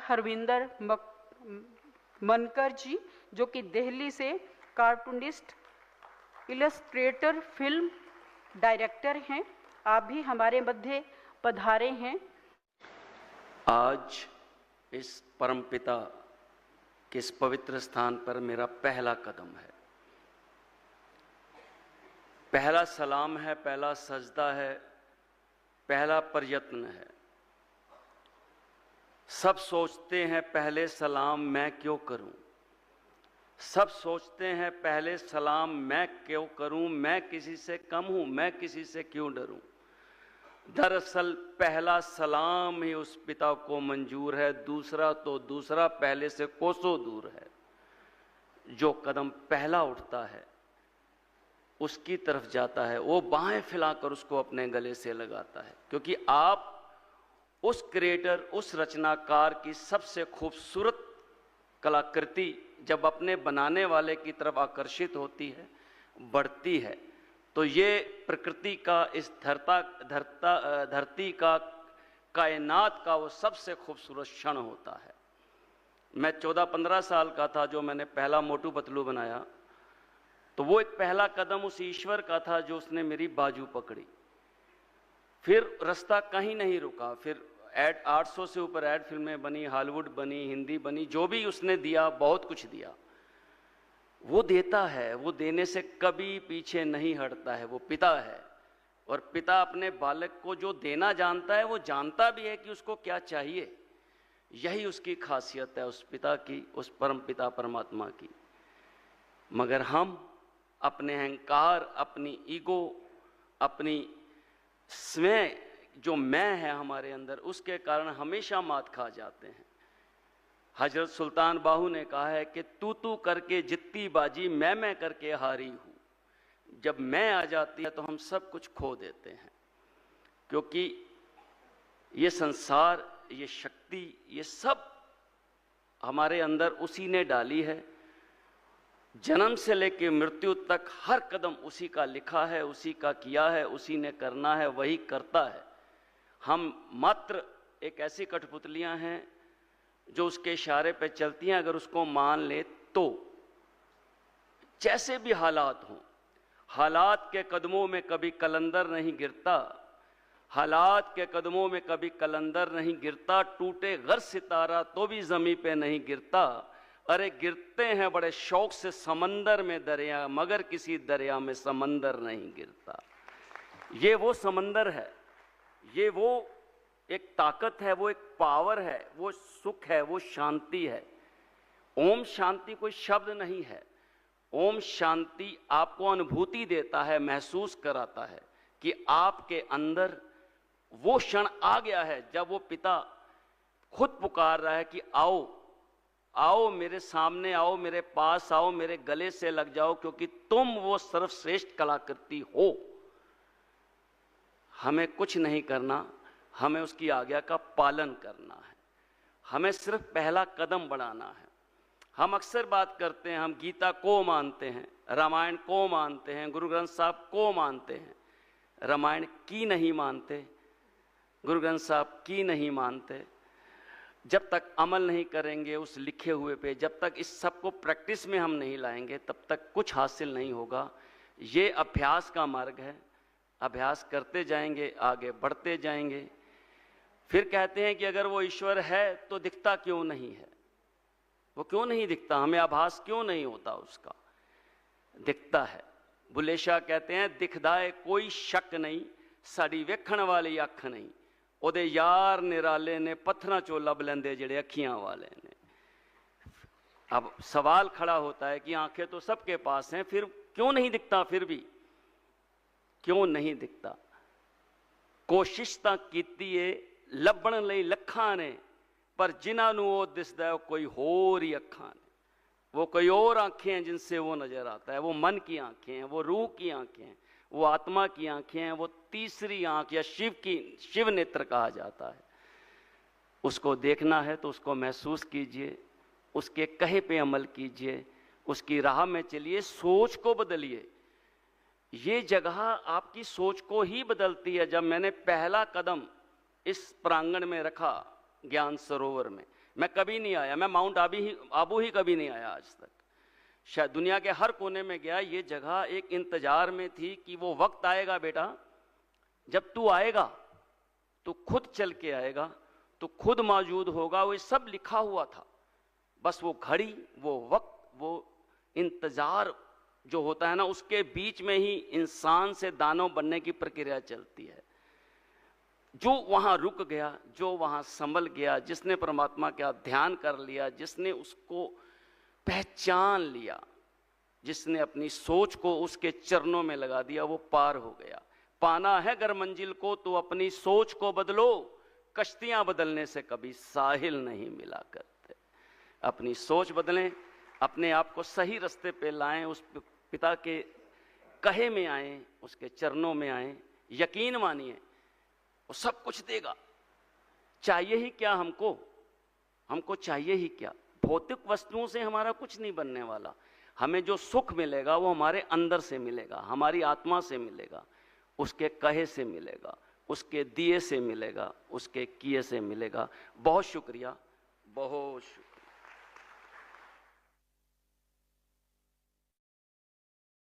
हरविंदर मनकर जी, जो कि दिल्ली से कार्टूनिस्ट, इलस्ट्रेटर, फिल्म डायरेक्टर हैं। आप भी हमारे मध्य पधारे हैं। आज इस परमपिता के इस पवित्र स्थान पर मेरा पहला कदम है, पहला सलाम है, पहला सजदा है, पहला प्रयत्न है। सब सोचते हैं पहले सलाम मैं क्यों करूं, सब सोचते हैं पहले सलाम मैं क्यों करूं, मैं किसी से कम हूं, मैं किसी से क्यों डरूं। दरअसल पहला सलाम ही उस पिता को मंजूर है, दूसरा तो दूसरा पहले से कोसों दूर है। जो कदम पहला उठता है उसकी तरफ जाता है, वो बाहें फैलाकर उसको अपने गले से लगाता है, क्योंकि आप उस क्रिएटर, उस रचनाकार की सबसे खूबसूरत कलाकृति जब अपने बनाने वाले की तरफ आकर्षित होती है, बढ़ती है, तो ये प्रकृति का, इस धरती का, कायनात का वो सबसे खूबसूरत क्षण होता है। मैं 14-15 साल का था जो मैंने पहला मोटू पतलू बनाया, तो वो एक पहला कदम उस ईश्वर का था जो उसने मेरी बाजू पकड़ी। फिर रास्ता कहीं नहीं रुका, फिर 800 से ऊपर ऐड फिल्में बनी, हॉलीवुड बनी, हिंदी बनी, जो भी उसने दिया, बहुत कुछ दिया। वो देता है, वो देने से कभी पीछे नहीं हटता है, वो पिता है। और पिता अपने बालक को जो देना जानता है, वो जानता भी है कि उसको क्या चाहिए। यही उसकी खासियत है, उस पिता की, उस परम पिता परमात्मा की। मगर हम अपने अहंकार, अपनी ईगो, अपनी स्वयं जो मैं है हमारे अंदर, उसके कारण हमेशा मात खा जाते हैं। हजरत सुल्तान बाहू ने कहा है कि तू करके जितनी बाजी मैं करके हारी हूं। जब मैं आ जाती है तो हम सब कुछ खो देते हैं, क्योंकि ये संसार, ये शक्ति, ये सब हमारे अंदर उसी ने डाली है। जन्म से लेकर मृत्यु तक हर कदम उसी का लिखा है, उसी का किया है, उसी ने करना है, वही करता है। हम मात्र एक ऐसी कठपुतलियां हैं जो उसके इशारे पे चलती हैं। अगर उसको मान ले तो जैसे भी हालात हों, हालात के कदमों में कभी कलंदर नहीं गिरता, हालात के कदमों में कभी कलंदर नहीं गिरता, टूटे घर सितारा तो भी जमीन पे नहीं गिरता। अरे गिरते हैं बड़े शौक से समंदर में दरिया, मगर किसी दरिया में समंदर नहीं गिरता। ये वो समंदर है, ये वो एक ताकत है, वो एक पावर है, वो सुख है, वो शांति है। ओम शांति कोई शब्द नहीं है। ओम शांति आपको अनुभूति देता है, महसूस कराता है कि आपके अंदर वो क्षण आ गया है जब वो पिता खुद पुकार रहा है कि आओ, आओ मेरे सामने आओ, मेरे पास आओ, मेरे गले से लग जाओ, क्योंकि तुम वो सर्वश्रेष्ठ कलाकृति हो। हमें कुछ नहीं करना, हमें उसकी आज्ञा का पालन करना है। हमें सिर्फ पहला कदम बढ़ाना है। हम अक्सर बात करते हैं, हम गीता को मानते हैं, रामायण को मानते हैं, गुरु ग्रंथ साहब को मानते हैं, रामायण की नहीं मानते, गुरु ग्रंथ साहब की नहीं मानते। जब तक अमल नहीं करेंगे उस लिखे हुए पे, जब तक इस सब को प्रैक्टिस में हम नहीं लाएंगे, तब तक कुछ हासिल नहीं होगा। ये अभ्यास का मार्ग है, अभ्यास करते जाएंगे, आगे बढ़ते जाएंगे। फिर कहते हैं कि अगर वो ईश्वर है तो दिखता क्यों नहीं है? वो क्यों नहीं दिखता? हमें आभास क्यों नहीं होता उसका? दिखता है। बुल्ले शाह कहते हैं, दिखदाए कोई शक नहीं, साड़ी वेखण वाली अख नहीं, ओदे यार निराले ने पत्थर चो लब लेंदे जेड़े अखियां वाले ने। अब सवाल खड़ा होता है कि आंखें तो सबके पास हैं, फिर क्यों नहीं दिखता? फिर भी क्यों नहीं दिखता? कोशिश तां कीती है ਲੱਭਣ ਲਈ ਲੱਖਾਂ ਨੇ, पर जिन्हां नूं वो दिसदा है कोई होर ही अखां ने। वो कोई और आंखें हैं जिनसे वो नजर आता है। वो मन की आंखें हैं, वो रूह की आंखें हैं, वो आत्मा की आंखें हैं, वो तीसरी आंख या शिव नेत्र कहा जाता है। उसको देखना है तो उसको महसूस कीजिए, उसके कहे पे अमल कीजिए, उसकी राह में चलिए, सोच को बदलिए। ये जगह आपकी सोच को ही बदलती है। जब मैंने पहला कदम इस प्रांगण में रखा, ज्ञान सरोवर में, मैं कभी नहीं आया, मैं माउंट आबू ही कभी नहीं आया आज तक। शायद दुनिया के हर कोने में गया, ये जगह एक इंतजार में थी कि वो वक्त आएगा बेटा, जब तू आएगा तो खुद चल के आएगा, तो खुद मौजूद होगा। वो सब लिखा हुआ था, बस वो घड़ी, वो वक्त, वो इंतजार जो होता है ना, उसके बीच में ही इंसान से दानव बनने की प्रक्रिया चलती है। जो वहां रुक गया, जो वहां संभल गया, जिसने परमात्मा का ध्यान कर लिया, जिसने उसको पहचान लिया, जिसने अपनी सोच को उसके चरणों में लगा दिया, वो पार हो गया। पाना है अगर मंजिल को तो अपनी सोच को बदलो, कश्तियां बदलने से कभी साहिल नहीं मिला करते। अपनी सोच बदलें, अपने आप को सही रास्ते पे लाएं, उस पिता के कहे में आए, उसके चरणों में आए। यकीन मानिए वो सब कुछ देगा। चाहिए ही क्या हमको चाहिए ही क्या? भौतिक वस्तुओं से हमारा कुछ नहीं बनने वाला। हमें जो सुख मिलेगा वो हमारे अंदर से मिलेगा, हमारी आत्मा से मिलेगा, उसके कहे से मिलेगा, उसके दिए से मिलेगा, उसके किए से मिलेगा। बहुत शुक्रिया, बहुत शुक्रिया।